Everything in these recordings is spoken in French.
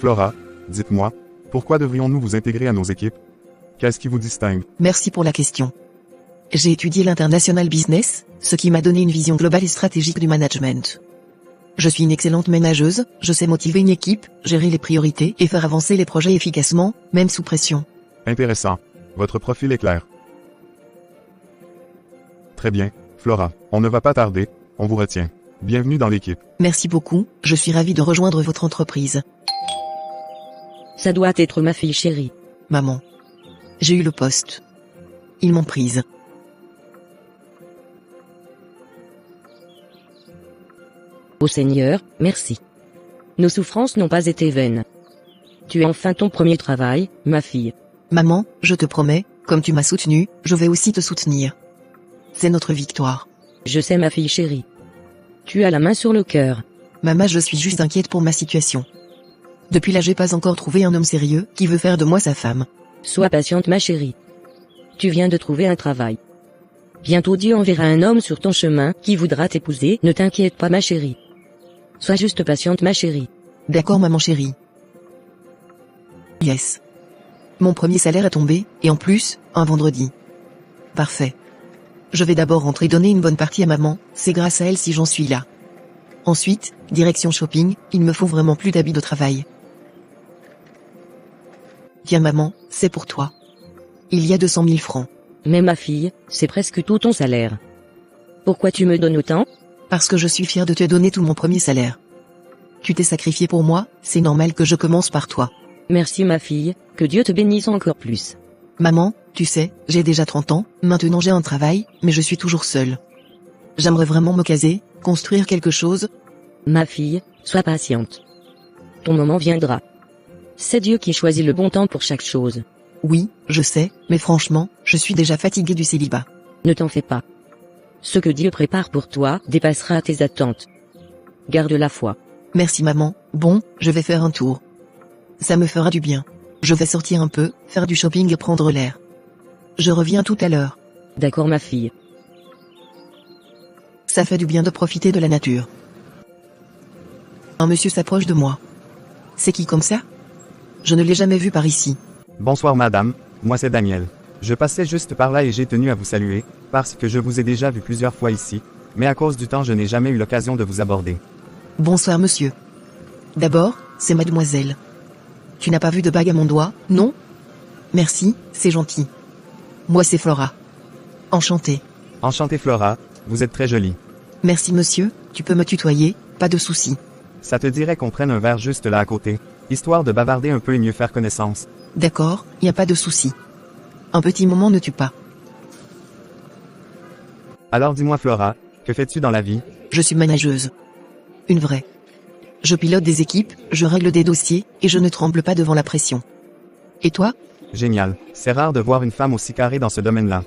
Flora, dites-moi, pourquoi devrions-nous vous intégrer à nos équipes? Qu'est-ce qui vous distingue? Merci pour la question. J'ai étudié l'international business, ce qui m'a donné une vision globale et stratégique du management. Je suis une excellente manageuse, je sais motiver une équipe, gérer les priorités et faire avancer les projets efficacement, même sous pression. Intéressant. Votre profil est clair. Très bien, Flora, on ne va pas tarder, on vous retient. Bienvenue dans l'équipe. Merci beaucoup, je suis ravie de rejoindre votre entreprise. Ça doit être ma fille chérie. Maman. J'ai eu le poste. Ils m'ont prise. Ô Seigneur, merci. Nos souffrances n'ont pas été vaines. Tu as enfin ton premier travail, ma fille. Maman, je te promets, comme tu m'as soutenue, je vais aussi te soutenir. C'est notre victoire. Je sais ma fille chérie. Tu as la main sur le cœur. Maman, je suis juste inquiète pour ma situation. Depuis là, j'ai pas encore trouvé un homme sérieux qui veut faire de moi sa femme. Sois patiente ma chérie. Tu viens de trouver un travail. Bientôt Dieu enverra un homme sur ton chemin qui voudra t'épouser, ne t'inquiète pas ma chérie. Sois juste patiente ma chérie. D'accord maman chérie. Yes. Mon premier salaire est tombé, et en plus, un vendredi. Parfait. Je vais d'abord rentrer donner une bonne partie à maman, c'est grâce à elle si j'en suis là. Ensuite, direction shopping, il me faut vraiment plus d'habits de travail. Tiens maman, c'est pour toi. Il y a 200 000 francs. Mais ma fille, c'est presque tout ton salaire. Pourquoi tu me donnes autant? Parce que je suis fière de te donner tout mon premier salaire. Tu t'es sacrifié pour moi, c'est normal que je commence par toi. Merci ma fille, que Dieu te bénisse encore plus. Maman, tu sais, j'ai déjà 30 ans, maintenant j'ai un travail, mais je suis toujours seule. J'aimerais vraiment me caser, construire quelque chose. Ma fille, sois patiente. Ton moment viendra. C'est Dieu qui choisit le bon temps pour chaque chose. Oui, je sais, mais franchement, je suis déjà fatiguée du célibat. Ne t'en fais pas. Ce que Dieu prépare pour toi dépassera tes attentes. Garde la foi. Merci maman, bon, je vais faire un tour. Ça me fera du bien. Je vais sortir un peu, faire du shopping et prendre l'air. Je reviens tout à l'heure. D'accord ma fille. Ça fait du bien de profiter de la nature. Un monsieur s'approche de moi. C'est qui comme ça? Je ne l'ai jamais vu par ici. Bonsoir madame, moi c'est Daniel. Je passais juste par là et j'ai tenu à vous saluer, parce que je vous ai déjà vu plusieurs fois ici, mais à cause du temps je n'ai jamais eu l'occasion de vous aborder. Bonsoir monsieur. D'abord, c'est mademoiselle. Tu n'as pas vu de bague à mon doigt, non? Merci, c'est gentil. Moi c'est Flora. Enchantée. Enchanté Flora, vous êtes très jolie. Merci monsieur, tu peux me tutoyer, pas de souci. Ça te dirait qu'on prenne un verre juste là à côté, histoire de bavarder un peu et mieux faire connaissance. D'accord, y a pas de souci. Un petit moment ne tue pas. Alors dis-moi Flora, que fais-tu dans la vie? Je suis manageuse. Une vraie. Je pilote des équipes, je règle des dossiers, et je ne tremble pas devant la pression. Et toi? Génial, c'est rare de voir une femme aussi carrée dans ce domaine-là.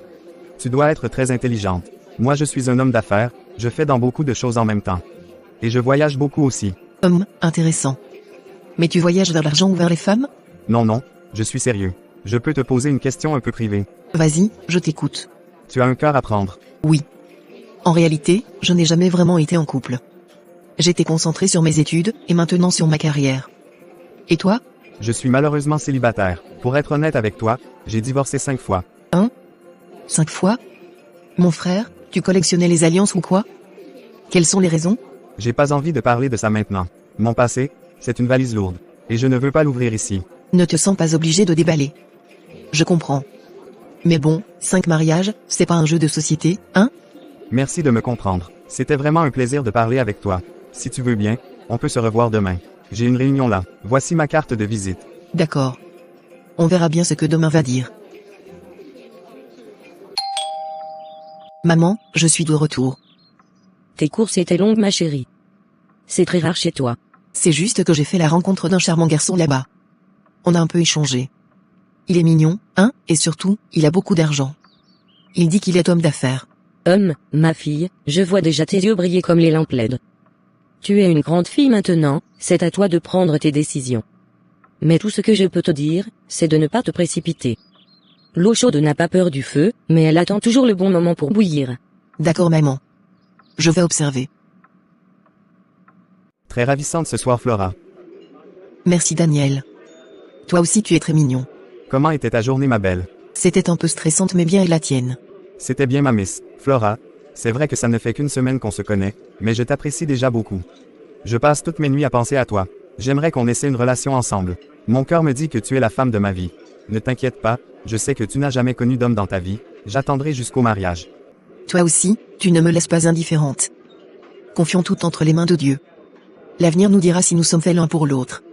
Tu dois être très intelligente. Moi je suis un homme d'affaires, je fais dans beaucoup de choses en même temps. Et je voyage beaucoup aussi. Intéressant. Mais tu voyages vers l'argent ou vers les femmes? Non non, je suis sérieux. Je peux te poser une question un peu privée. Vas-y, je t'écoute. Tu as un cœur à prendre. Oui. En réalité, je n'ai jamais vraiment été en couple. J'étais concentrée sur mes études, et maintenant sur ma carrière. Et toi? Je suis malheureusement célibataire. Pour être honnête avec toi, j'ai divorcé 5 fois. 5 fois? Mon frère, tu collectionnais les alliances ou quoi? Quelles sont les raisons? J'ai pas envie de parler de ça maintenant. Mon passé, c'est une valise lourde. Et je ne veux pas l'ouvrir ici. Ne te sens pas obligé de déballer. Je comprends. Mais bon, 5 mariages, c'est pas un jeu de société, hein? Merci de me comprendre. C'était vraiment un plaisir de parler avec toi. Si tu veux bien, on peut se revoir demain. J'ai une réunion là. Voici ma carte de visite. D'accord. On verra bien ce que demain va dire. Maman, je suis de retour. Tes courses étaient longues ma chérie. C'est très rare chez toi. C'est juste que j'ai fait la rencontre d'un charmant garçon là-bas. On a un peu échangé. Il est mignon, hein, et surtout, il a beaucoup d'argent. Il dit qu'il est homme d'affaires. Ma fille, je vois déjà tes yeux briller comme les lampes LED. Tu es une grande fille maintenant, c'est à toi de prendre tes décisions. Mais tout ce que je peux te dire, c'est de ne pas te précipiter. L'eau chaude n'a pas peur du feu, mais elle attend toujours le bon moment pour bouillir. D'accord maman. Je vais observer. Très ravissante ce soir Flora. Merci Daniel. Toi aussi tu es très mignon. Comment était ta journée ma belle? C'était un peu stressante mais bien et la tienne. C'était bien ma miss, Flora. C'est vrai que ça ne fait qu'une semaine qu'on se connaît, mais je t'apprécie déjà beaucoup. Je passe toutes mes nuits à penser à toi. J'aimerais qu'on essaie une relation ensemble. Mon cœur me dit que tu es la femme de ma vie. Ne t'inquiète pas, je sais que tu n'as jamais connu d'homme dans ta vie. J'attendrai jusqu'au mariage. Toi aussi, tu ne me laisses pas indifférente. Confions tout entre les mains de Dieu. L'avenir nous dira si nous sommes faits l'un pour l'autre.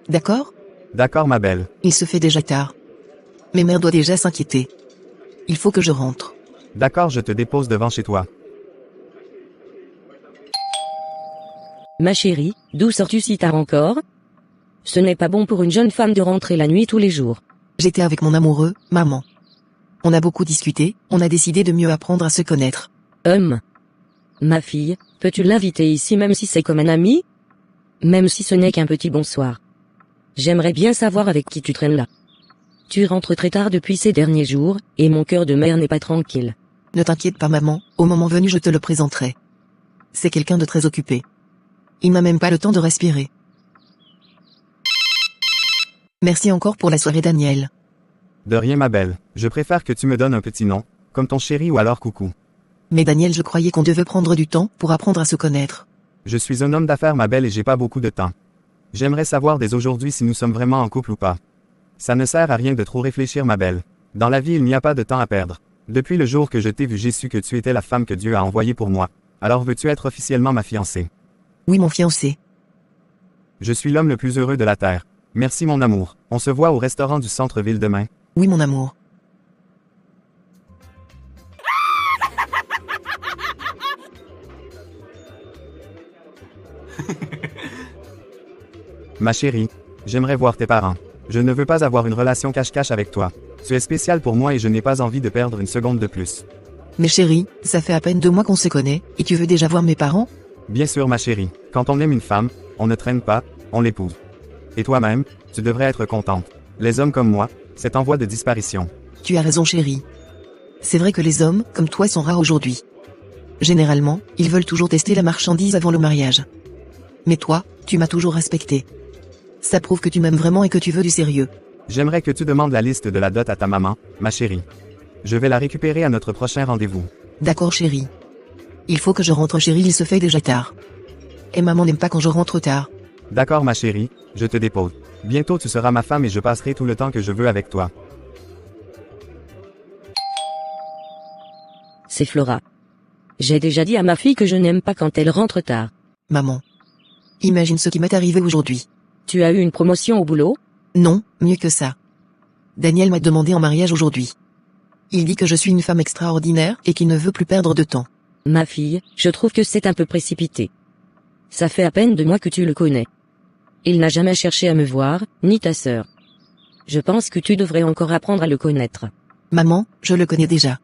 D'accord? D'accord ma belle. Il se fait déjà tard. Mes mères doivent déjà s'inquiéter. Il faut que je rentre. D'accord, je te dépose devant chez toi. Ma chérie, d'où sors-tu si tard encore? Ce n'est pas bon pour une jeune femme de rentrer la nuit tous les jours. J'étais avec mon amoureux, maman. On a beaucoup discuté, on a décidé de mieux apprendre à se connaître. Ma fille, peux-tu l'inviter ici même si c'est comme un ami? Même si ce n'est qu'un petit bonsoir. J'aimerais bien savoir avec qui tu traînes là. Tu rentres très tard depuis ces derniers jours, et mon cœur de mère n'est pas tranquille. Ne t'inquiète pas maman, au moment venu je te le présenterai. C'est quelqu'un de très occupé. Il n'a même pas le temps de respirer. Merci encore pour la soirée Daniel. De rien ma belle, je préfère que tu me donnes un petit nom, comme ton chéri ou alors coucou. Mais Daniel, je croyais qu'on devait prendre du temps pour apprendre à se connaître. Je suis un homme d'affaires ma belle et j'ai pas beaucoup de temps. J'aimerais savoir dès aujourd'hui si nous sommes vraiment en couple ou pas. Ça ne sert à rien de trop réfléchir ma belle. Dans la vie il n'y a pas de temps à perdre. Depuis le jour que je t'ai vu j'ai su que tu étais la femme que Dieu a envoyée pour moi. Alors veux-tu être officiellement ma fiancée? Oui mon fiancé. Je suis l'homme le plus heureux de la terre. Merci mon amour. On se voit au restaurant du centre-ville demain. Oui mon amour. Ma chérie, j'aimerais voir tes parents. Je ne veux pas avoir une relation cache-cache avec toi. Tu es spécial pour moi et je n'ai pas envie de perdre une seconde de plus. Mais chérie, ça fait à peine 2 mois qu'on se connaît, et tu veux déjà voir mes parents? Bien sûr ma chérie, quand on aime une femme, on ne traîne pas, on l'épouse. Et toi-même, tu devrais être contente. Les hommes comme moi, c'est en voie de disparition. Tu as raison chérie. C'est vrai que les hommes, comme toi, sont rares aujourd'hui. Généralement, ils veulent toujours tester la marchandise avant le mariage. Mais toi, tu m'as toujours respecté. Ça prouve que tu m'aimes vraiment et que tu veux du sérieux. J'aimerais que tu demandes la liste de la dot à ta maman, ma chérie. Je vais la récupérer à notre prochain rendez-vous. D'accord chérie. Il faut que je rentre chérie, il se fait déjà tard. Et maman n'aime pas quand je rentre tard. D'accord ma chérie, je te dépose. Bientôt tu seras ma femme et je passerai tout le temps que je veux avec toi. C'est Flora. J'ai déjà dit à ma fille que je n'aime pas quand elle rentre tard. Maman. Imagine ce qui m'est arrivé aujourd'hui. Tu as eu une promotion au boulot? Non, mieux que ça. Daniel m'a demandé en mariage aujourd'hui. Il dit que je suis une femme extraordinaire et qu'il ne veut plus perdre de temps. Ma fille, je trouve que c'est un peu précipité. Ça fait à peine 2 mois que tu le connais. Il n'a jamais cherché à me voir, ni ta sœur. Je pense que tu devrais encore apprendre à le connaître. Maman, je le connais déjà.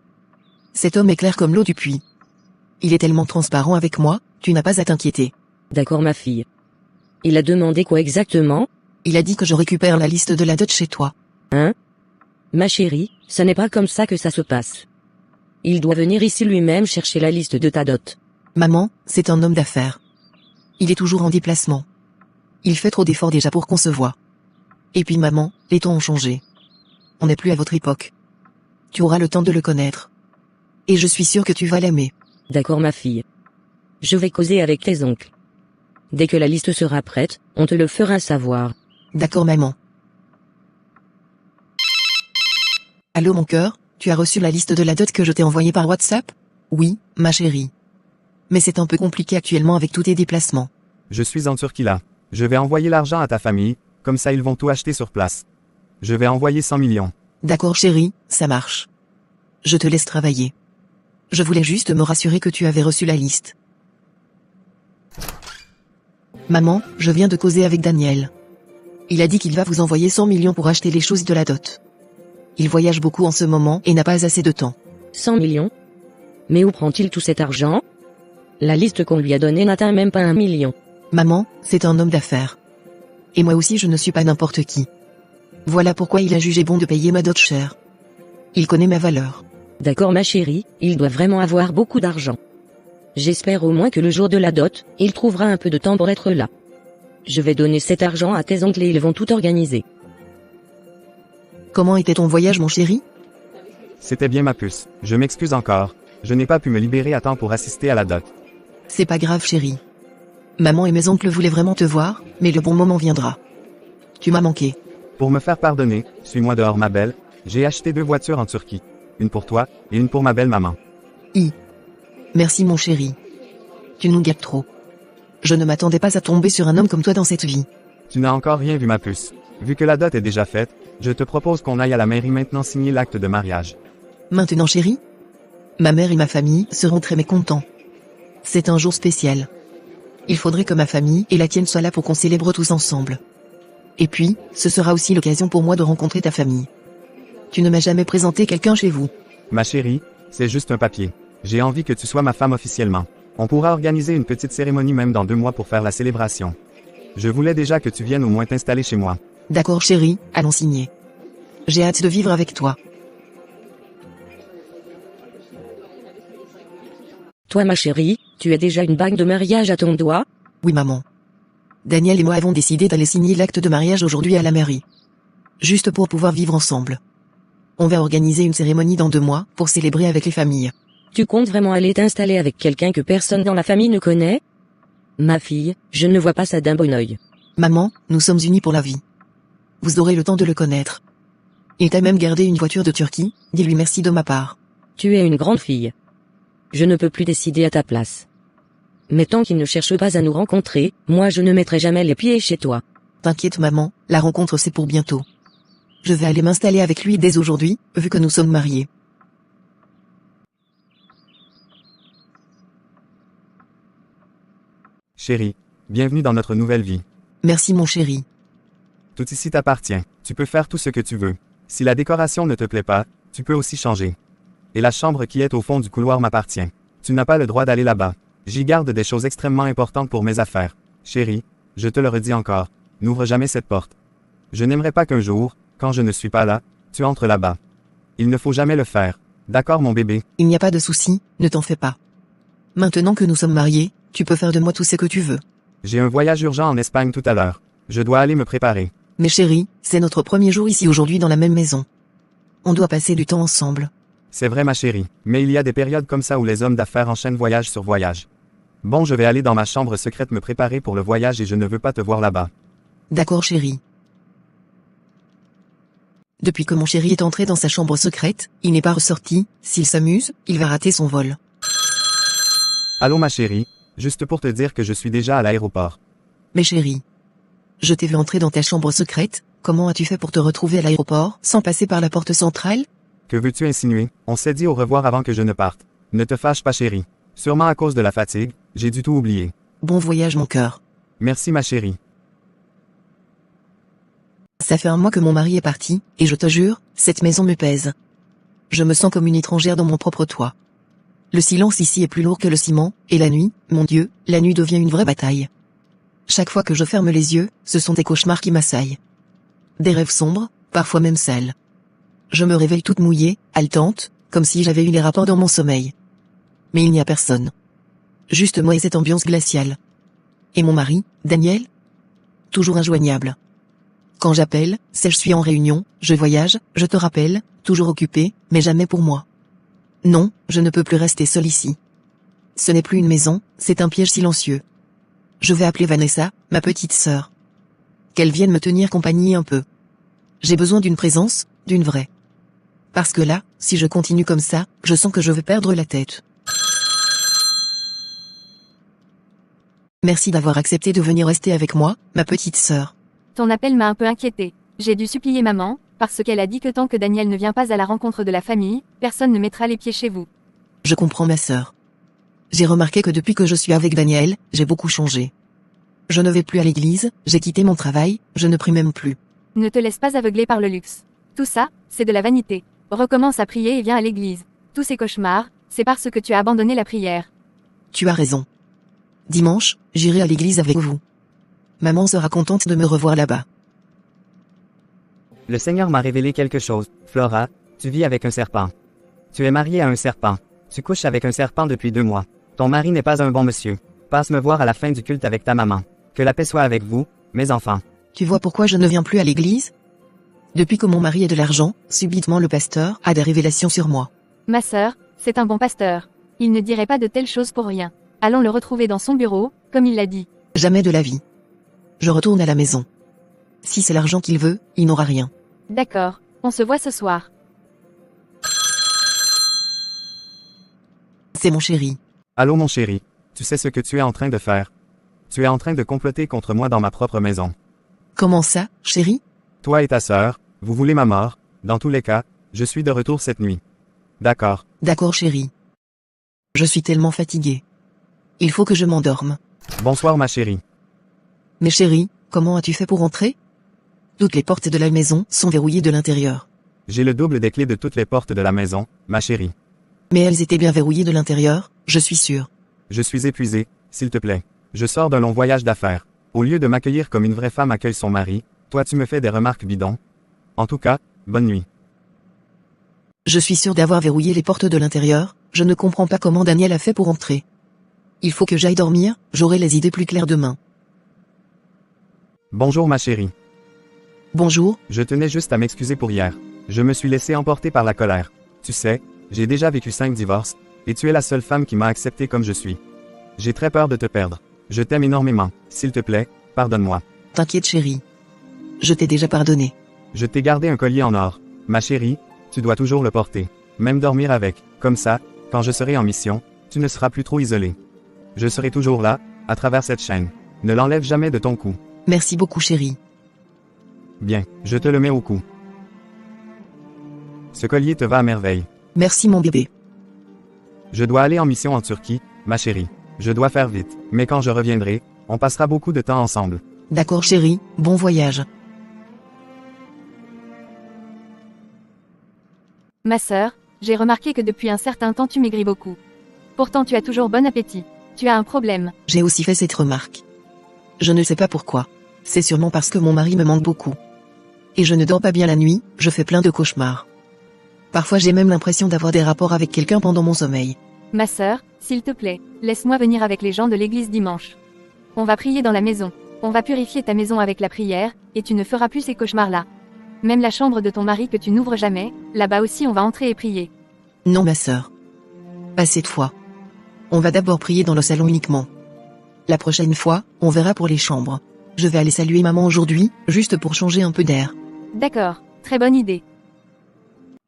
Cet homme est clair comme l'eau du puits. Il est tellement transparent avec moi, tu n'as pas à t'inquiéter. D'accord ma fille. Il a demandé quoi exactement? Il a dit que je récupère la liste de la dot chez toi. Hein? Ma chérie, ce n'est pas comme ça que ça se passe. Il doit venir ici lui-même chercher la liste de ta dot. Maman, c'est un homme d'affaires. Il est toujours en déplacement. Il fait trop d'efforts déjà pour qu'on se voie. Et puis maman, les temps ont changé. On n'est plus à votre époque. Tu auras le temps de le connaître. Et je suis sûre que tu vas l'aimer. D'accord ma fille. Je vais causer avec tes oncles. Dès que la liste sera prête, on te le fera savoir. D'accord maman. Allô mon cœur, tu as reçu la liste de la dot que je t'ai envoyée par WhatsApp? Oui, ma chérie. Mais c'est un peu compliqué actuellement avec tous tes déplacements. Je suis en Turquie là. Je vais envoyer l'argent à ta famille, comme ça ils vont tout acheter sur place. Je vais envoyer 100 millions. D'accord chérie, ça marche. Je te laisse travailler. Je voulais juste me rassurer que tu avais reçu la liste. Maman, je viens de causer avec Daniel. Il a dit qu'il va vous envoyer 100 millions pour acheter les choses de la dot. Il voyage beaucoup en ce moment et n'a pas assez de temps. 100 millions? Mais où prend-il tout cet argent? La liste qu'on lui a donnée n'atteint même pas 1 million. Maman, c'est un homme d'affaires. Et moi aussi je ne suis pas n'importe qui. Voilà pourquoi il a jugé bon de payer ma dot chère. Il connaît ma valeur. D'accord ma chérie, il doit vraiment avoir beaucoup d'argent. J'espère au moins que le jour de la dot, il trouvera un peu de temps pour être là. Je vais donner cet argent à tes oncles et ils vont tout organiser. Comment était ton voyage, mon chéri? C'était bien ma puce. Je m'excuse encore. Je n'ai pas pu me libérer à temps pour assister à la dot. C'est pas grave, chéri. Maman et mes oncles voulaient vraiment te voir, mais le bon moment viendra. Tu m'as manqué. Pour me faire pardonner, suis-moi dehors ma belle, j'ai acheté 2 voitures en Turquie. Une pour toi, et une pour ma belle maman. Merci, mon chéri. Tu nous gâtes trop. Je ne m'attendais pas à tomber sur un homme comme toi dans cette vie. Tu n'as encore rien vu ma puce. Vu que la dot est déjà faite, je te propose qu'on aille à la mairie maintenant signer l'acte de mariage. Maintenant, chéri? Ma mère et ma famille seront très mécontents. C'est un jour spécial. Il faudrait que ma famille et la tienne soient là pour qu'on célèbre tous ensemble. Et puis, ce sera aussi l'occasion pour moi de rencontrer ta famille. Tu ne m'as jamais présenté quelqu'un chez vous. Ma chérie, c'est juste un papier. J'ai envie que tu sois ma femme officiellement. On pourra organiser une petite cérémonie même dans 2 mois pour faire la célébration. Je voulais déjà que tu viennes au moins t'installer chez moi. D'accord, chéri, allons signer. J'ai hâte de vivre avec toi. Toi ma chérie, tu as déjà une bague de mariage à ton doigt? Oui, maman. Daniel et moi avons décidé d'aller signer l'acte de mariage aujourd'hui à la mairie. Juste pour pouvoir vivre ensemble. On va organiser une cérémonie dans 2 mois pour célébrer avec les familles. Tu comptes vraiment aller t'installer avec quelqu'un que personne dans la famille ne connaît? Ma fille, je ne vois pas ça d'un bon œil. Maman, nous sommes unis pour la vie. Vous aurez le temps de le connaître. Il t'a même gardé une voiture de Turquie, dis-lui merci de ma part. Tu es une grande fille. Je ne peux plus décider à ta place. Mais tant qu'il ne cherche pas à nous rencontrer, moi je ne mettrai jamais les pieds chez toi. T'inquiète maman, la rencontre c'est pour bientôt. Je vais aller m'installer avec lui dès aujourd'hui, vu que nous sommes mariés. Chérie, bienvenue dans notre nouvelle vie. Merci mon chéri. Tout ici t'appartient. Tu peux faire tout ce que tu veux. Si la décoration ne te plaît pas, tu peux aussi changer. Et la chambre qui est au fond du couloir m'appartient. Tu n'as pas le droit d'aller là-bas. J'y garde des choses extrêmement importantes pour mes affaires. Chérie, je te le redis encore, n'ouvre jamais cette porte. Je n'aimerais pas qu'un jour, quand je ne suis pas là, tu entres là-bas. Il ne faut jamais le faire. D'accord mon bébé? Il n'y a pas de souci, ne t'en fais pas. Maintenant que nous sommes mariés, tu peux faire de moi tout ce que tu veux. J'ai un voyage urgent en Espagne tout à l'heure. Je dois aller me préparer. Mais chérie, c'est notre premier jour ici aujourd'hui dans la même maison. On doit passer du temps ensemble. C'est vrai ma chérie, mais il y a des périodes comme ça où les hommes d'affaires enchaînent voyage sur voyage. Bon, je vais aller dans ma chambre secrète me préparer pour le voyage et je ne veux pas te voir là-bas. D'accord chérie. Depuis que mon chéri est entré dans sa chambre secrète, il n'est pas ressorti. S'il s'amuse, il va rater son vol. Allô ma chérie, juste pour te dire que je suis déjà à l'aéroport. Mais chérie, je t'ai vu entrer dans ta chambre secrète, comment as-tu fait pour te retrouver à l'aéroport, sans passer par la porte centrale? Que veux-tu insinuer? On s'est dit au revoir avant que je ne parte. Ne te fâche pas chérie. Sûrement à cause de la fatigue, j'ai dû tout oublier. Bon voyage mon cœur. Merci ma chérie. Ça fait 1 mois que mon mari est parti, et je te jure, cette maison me pèse. Je me sens comme une étrangère dans mon propre toit. Le silence ici est plus lourd que le ciment, et la nuit, mon Dieu, la nuit devient une vraie bataille. Chaque fois que je ferme les yeux, ce sont des cauchemars qui m'assaillent. Des rêves sombres, parfois même sales. Je me réveille toute mouillée, haletante, comme si j'avais eu les rapports dans mon sommeil. Mais il n'y a personne. Juste moi et cette ambiance glaciale. Et mon mari, Daniel? Toujours injoignable. Quand j'appelle, c'est je suis en réunion, je voyage, je te rappelle, toujours occupé, mais jamais pour moi. Non, je ne peux plus rester seule ici. Ce n'est plus une maison, c'est un piège silencieux. Je vais appeler Vanessa, ma petite sœur. Qu'elle vienne me tenir compagnie un peu. J'ai besoin d'une présence, d'une vraie. Parce que là, si je continue comme ça, je sens que je vais perdre la tête. Merci d'avoir accepté de venir rester avec moi, ma petite sœur. Ton appel m'a un peu inquiétée. J'ai dû supplier maman, parce qu'elle a dit que tant que Daniel ne vient pas à la rencontre de la famille, personne ne mettra les pieds chez vous. Je comprends ma sœur. J'ai remarqué que depuis que je suis avec Daniel, j'ai beaucoup changé. Je ne vais plus à l'église, j'ai quitté mon travail, je ne prie même plus. Ne te laisse pas aveugler par le luxe. Tout ça, c'est de la vanité. Recommence à prier et viens à l'église. Tous ces cauchemars, c'est parce que tu as abandonné la prière. Tu as raison. Dimanche, j'irai à l'église avec vous. Maman sera contente de me revoir là-bas. Le Seigneur m'a révélé quelque chose. Flora, tu vis avec un serpent. Tu es mariée à un serpent. Tu couches avec un serpent depuis 2 mois. Ton mari n'est pas un bon monsieur. Passe me voir à la fin du culte avec ta maman. Que la paix soit avec vous, mes enfants. Tu vois pourquoi je ne viens plus à l'église? Depuis que mon mari a de l'argent, subitement le pasteur a des révélations sur moi. Ma sœur, c'est un bon pasteur. Il ne dirait pas de telles choses pour rien. Allons le retrouver dans son bureau, comme il l'a dit. Jamais de la vie. Je retourne à la maison. Si c'est l'argent qu'il veut, il n'aura rien. D'accord, on se voit ce soir. C'est mon chéri. Allô mon chéri, tu sais ce que tu es en train de faire? Tu es en train de comploter contre moi dans ma propre maison. Comment ça, chéri? Toi et ta sœur, vous voulez ma mort, dans tous les cas, je suis de retour cette nuit. D'accord. D'accord chéri. Je suis tellement fatiguée. Il faut que je m'endorme. Bonsoir ma chérie. Mais chéri, comment as-tu fait pour entrer? Toutes les portes de la maison sont verrouillées de l'intérieur. J'ai le double des clés de toutes les portes de la maison, ma chérie. Mais elles étaient bien verrouillées de l'intérieur, je suis sûre. Je suis épuisé, s'il te plaît. Je sors d'un long voyage d'affaires. Au lieu de m'accueillir comme une vraie femme accueille son mari, toi tu me fais des remarques bidons. En tout cas, bonne nuit. Je suis sûre d'avoir verrouillé les portes de l'intérieur, je ne comprends pas comment Daniel a fait pour entrer. Il faut que j'aille dormir, j'aurai les idées plus claires demain. Bonjour ma chérie. Bonjour, Je tenais juste à m'excuser pour hier. Je me suis laissé emporter par la colère. Tu sais, j'ai déjà vécu 5 divorces, et tu es la seule femme qui m'a accepté comme je suis. J'ai très peur de te perdre. Je t'aime énormément, s'il te plaît, pardonne-moi. t'inquiète chéri. Je t'ai déjà pardonné. Je t'ai gardé un collier en or. Ma chérie, tu dois toujours le porter. Même dormir avec. Comme ça, quand je serai en mission, tu ne seras plus trop isolé. Je serai toujours là, à travers cette chaîne. Ne l'enlève jamais de ton cou. Merci beaucoup chéri. Bien, je te le mets au cou. Ce collier te va à merveille. Merci mon bébé. Je dois aller en mission en Turquie, ma chérie. Je dois faire vite, mais quand je reviendrai, on passera beaucoup de temps ensemble. D'accord chéri, bon voyage. Ma sœur, j'ai remarqué que depuis un certain temps tu maigris beaucoup. Pourtant tu as toujours bon appétit. Tu as un problème. J'ai aussi fait cette remarque. Je ne sais pas pourquoi. C'est sûrement parce que mon mari me manque beaucoup. Et je ne dors pas bien la nuit, je fais plein de cauchemars. Parfois j'ai même l'impression d'avoir des rapports avec quelqu'un pendant mon sommeil. Ma sœur, s'il te plaît, laisse-moi venir avec les gens de l'église dimanche. On va prier dans la maison. On va purifier ta maison avec la prière, et tu ne feras plus ces cauchemars-là. Même la chambre de ton mari que tu n'ouvres jamais, là-bas aussi on va entrer et prier. Non ma sœur. Pas cette fois. On va d'abord prier dans le salon uniquement. La prochaine fois, on verra pour les chambres. Je vais aller saluer maman aujourd'hui, juste pour changer un peu d'air. D'accord, très bonne idée.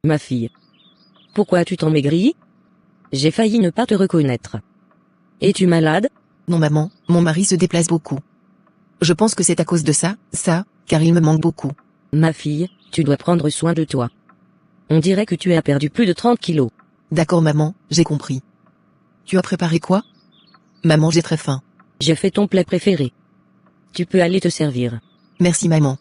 Ma fille. Pourquoi as-tu tant maigri? J'ai failli ne pas te reconnaître. Es-tu malade? Non maman, mon mari se déplace beaucoup. Je pense que c'est à cause de ça, car il me manque beaucoup. Ma fille, tu dois prendre soin de toi. On dirait que tu as perdu plus de 30 kilos. D'accord maman, j'ai compris. Tu as préparé quoi? Maman j'ai très faim. J'ai fait ton plat préféré. Tu peux aller te servir. Merci maman.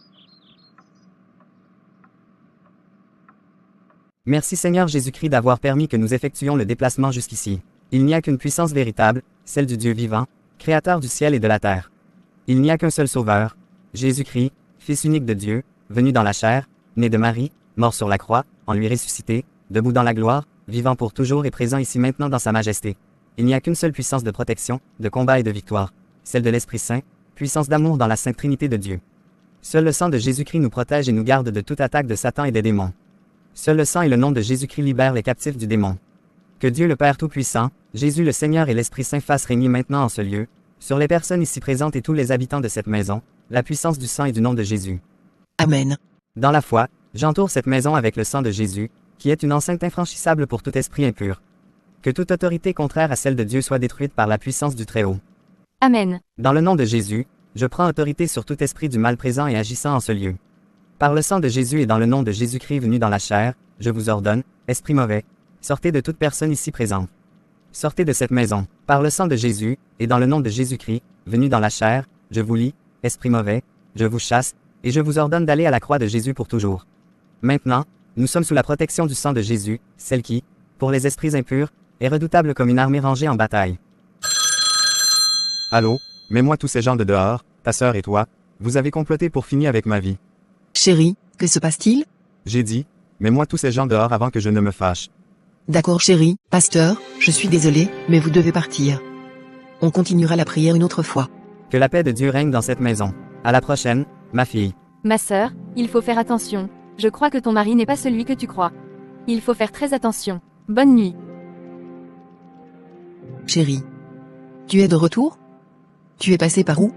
Merci Seigneur Jésus-Christ d'avoir permis que nous effectuions le déplacement jusqu'ici. Il n'y a qu'une puissance véritable, celle du Dieu vivant, créateur du ciel et de la terre. Il n'y a qu'un seul sauveur, Jésus-Christ, Fils unique de Dieu, venu dans la chair, né de Marie, mort sur la croix, en lui ressuscité, debout dans la gloire, vivant pour toujours et présent ici maintenant dans sa majesté. Il n'y a qu'une seule puissance de protection, de combat et de victoire, celle de l'Esprit Saint, puissance d'amour dans la Sainte Trinité de Dieu. Seul le sang de Jésus-Christ nous protège et nous garde de toute attaque de Satan et des démons. Seul le sang et le nom de Jésus-Christ libèrent les captifs du démon. Que Dieu le Père Tout-Puissant, Jésus le Seigneur et l'Esprit Saint fassent régner maintenant en ce lieu, sur les personnes ici présentes et tous les habitants de cette maison, la puissance du sang et du nom de Jésus. Amen. Dans la foi, j'entoure cette maison avec le sang de Jésus, qui est une enceinte infranchissable pour tout esprit impur. Que toute autorité contraire à celle de Dieu soit détruite par la puissance du Très-Haut. Amen. Dans le nom de Jésus, je prends autorité sur tout esprit du mal présent et agissant en ce lieu. Par le sang de Jésus et dans le nom de Jésus-Christ venu dans la chair, je vous ordonne, esprit mauvais, sortez de toute personne ici présente. Sortez de cette maison. Par le sang de Jésus, et dans le nom de Jésus-Christ, venu dans la chair, je vous lie, esprit mauvais, je vous chasse, et je vous ordonne d'aller à la croix de Jésus pour toujours. Maintenant, nous sommes sous la protection du sang de Jésus, celle qui, pour les esprits impurs, est redoutable comme une armée rangée en bataille. Allô, mets-moi tous ces gens de dehors, ta sœur et toi, vous avez comploté pour finir avec ma vie. Chérie, que se passe-t-il? J'ai dit, mets-moi tous ces gens dehors avant que je ne me fâche. D'accord chérie, pasteur, je suis désolé, mais vous devez partir. On continuera la prière une autre fois. Que la paix de Dieu règne dans cette maison. À la prochaine, ma fille. Ma sœur, il faut faire attention. Je crois que ton mari n'est pas celui que tu crois. Il faut faire très attention. Bonne nuit. Chérie. Tu es de retour? Tu es passé par où?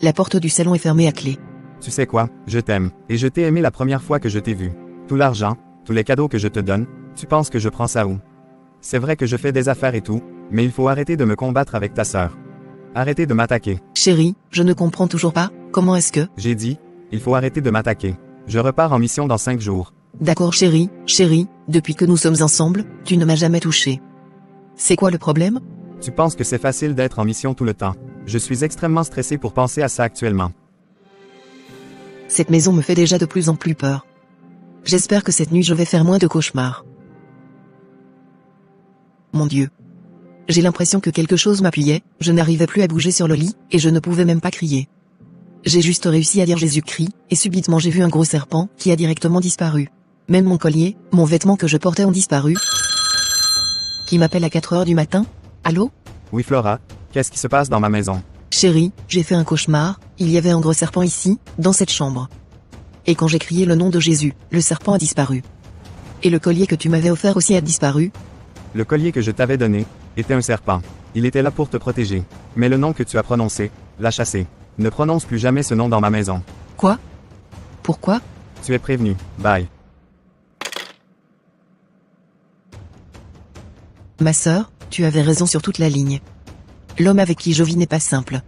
La porte du salon est fermée à clé. Tu sais quoi, je t'aime, et je t'ai aimé la première fois que je t'ai vu. Tout l'argent, tous les cadeaux que je te donne, tu penses que je prends ça où? C'est vrai que je fais des affaires et tout, mais il faut arrêter de me combattre avec ta sœur. Arrêtez de m'attaquer. Chérie, je ne comprends toujours pas, comment est-ce que... J'ai dit, il faut arrêter de m'attaquer. Je repars en mission dans 5 jours. D'accord chérie, depuis que nous sommes ensemble, tu ne m'as jamais touché. C'est quoi le problème? Tu penses que c'est facile d'être en mission tout le temps. Je suis extrêmement stressé pour penser à ça actuellement. Cette maison me fait déjà de plus en plus peur. J'espère que cette nuit je vais faire moins de cauchemars. Mon Dieu. J'ai l'impression que quelque chose m'appuyait, je n'arrivais plus à bouger sur le lit, et je ne pouvais même pas crier. J'ai juste réussi à dire Jésus-Christ, et subitement j'ai vu un gros serpent, qui a directement disparu. Même mon collier, mon vêtement que je portais ont disparu. Qui m'appelle à 4 heures du matin? Allô? Oui Flora, qu'est-ce qui se passe dans ma maison? Chérie, j'ai fait un cauchemar, il y avait un gros serpent ici, dans cette chambre. Et quand j'ai crié le nom de Jésus, le serpent a disparu. Et le collier que tu m'avais offert aussi a disparu. Le collier que je t'avais donné, était un serpent. Il était là pour te protéger. Mais le nom que tu as prononcé, l'a chassé. Ne prononce plus jamais ce nom dans ma maison. Quoi? Pourquoi? Tu es prévenu. Bye. Ma sœur, tu avais raison sur toute la ligne. L'homme avec qui je vis n'est pas simple.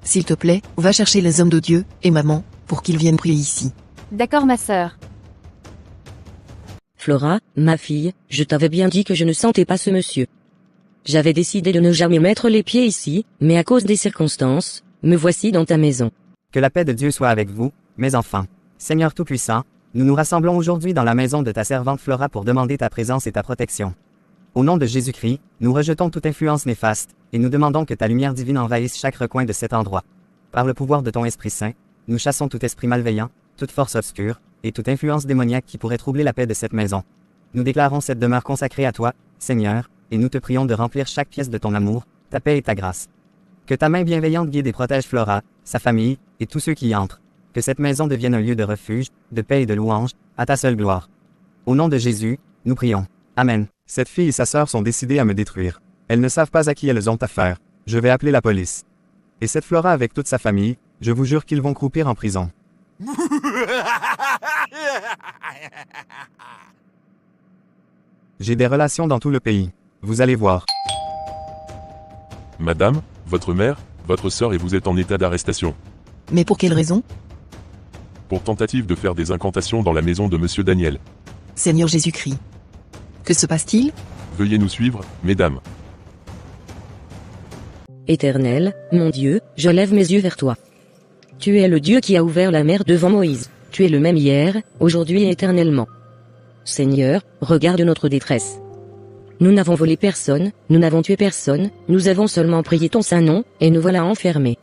S'il te plaît, va chercher les hommes de Dieu, et maman, pour qu'ils viennent prier ici. D'accord ma sœur. Flora, ma fille, je t'avais bien dit que je ne sentais pas ce monsieur. J'avais décidé de ne jamais mettre les pieds ici, mais à cause des circonstances, me voici dans ta maison. Que la paix de Dieu soit avec vous, mes enfants. Seigneur Tout-Puissant, nous nous rassemblons aujourd'hui dans la maison de ta servante Flora pour demander ta présence et ta protection. Au nom de Jésus-Christ, nous rejetons toute influence néfaste, et nous demandons que ta lumière divine envahisse chaque recoin de cet endroit. Par le pouvoir de ton Esprit Saint, nous chassons tout esprit malveillant, toute force obscure, et toute influence démoniaque qui pourrait troubler la paix de cette maison. Nous déclarons cette demeure consacrée à toi, Seigneur, et nous te prions de remplir chaque pièce de ton amour, ta paix et ta grâce. Que ta main bienveillante guide et protège Flora, sa famille, et tous ceux qui y entrent. Que cette maison devienne un lieu de refuge, de paix et de louange, à ta seule gloire. Au nom de Jésus, nous prions. Amen. Cette fille et sa sœur sont décidées à me détruire. Elles ne savent pas à qui elles ont affaire. Je vais appeler la police. Et cette Flora avec toute sa famille, je vous jure qu'ils vont croupir en prison. J'ai des relations dans tout le pays. Vous allez voir. Madame, votre mère, votre sœur et vous êtes en état d'arrestation. Mais pour quelle raison? Pour tentative de faire des incantations dans la maison de Monsieur Daniel. Seigneur Jésus-Christ. Que se passe-t-il? Veuillez nous suivre, mesdames. Éternel, mon Dieu, je lève mes yeux vers toi. Tu es le Dieu qui a ouvert la mer devant Moïse. Tu es le même hier, aujourd'hui et éternellement. Seigneur, regarde notre détresse. Nous n'avons volé personne, nous n'avons tué personne, nous avons seulement prié ton saint nom, et nous voilà enfermés.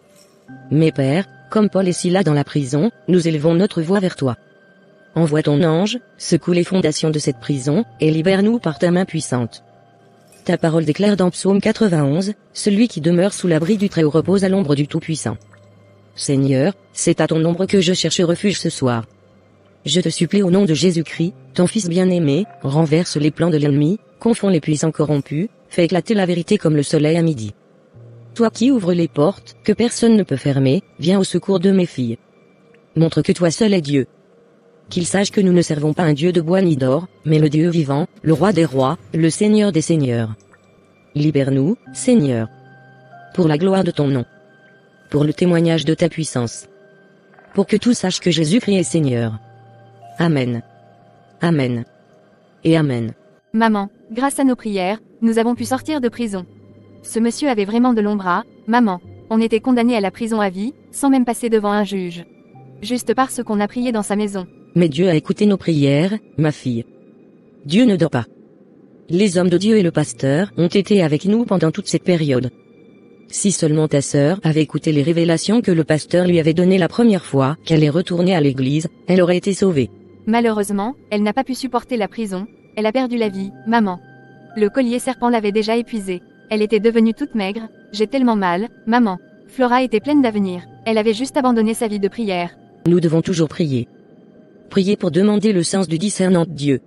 Mais Père, comme Paul et Silas dans la prison, nous élevons notre voix vers toi. Envoie ton ange, secoue les fondations de cette prison, et libère-nous par ta main puissante. Ta parole déclare dans Psaume 91, celui qui demeure sous l'abri du Très-Haut repose à l'ombre du Tout-Puissant. Seigneur, c'est à ton ombre que je cherche refuge ce soir. Je te supplie au nom de Jésus-Christ, ton Fils bien-aimé, renverse les plans de l'ennemi, confonds les puissants corrompus, fais éclater la vérité comme le soleil à midi. Toi qui ouvres les portes, que personne ne peut fermer, viens au secours de mes filles. Montre que toi seul es Dieu. Qu'ils sachent que nous ne servons pas un Dieu de bois ni d'or, mais le Dieu vivant, le Roi des rois, le Seigneur des seigneurs. Libère-nous, Seigneur. Pour la gloire de ton nom. Pour le témoignage de ta puissance. Pour que tous sachent que Jésus-Christ est Seigneur. Amen. Amen. Et Amen. Maman, grâce à nos prières, nous avons pu sortir de prison. Ce monsieur avait vraiment de longs bras, maman. On était condamné à la prison à vie, sans même passer devant un juge. Juste parce qu'on a prié dans sa maison. Mais Dieu a écouté nos prières, ma fille. Dieu ne dort pas. Les hommes de Dieu et le pasteur ont été avec nous pendant toute cette période. Si seulement ta sœur avait écouté les révélations que le pasteur lui avait données la première fois qu'elle est retournée à l'église, elle aurait été sauvée. Malheureusement, elle n'a pas pu supporter la prison, elle a perdu la vie, maman. Le collier serpent l'avait déjà épuisée. Elle était devenue toute maigre, j'ai tellement mal, maman. Flora était pleine d'avenir. Elle avait juste abandonné sa vie de prière. Nous devons toujours prier. Prier pour demander le sens du discernant de Dieu.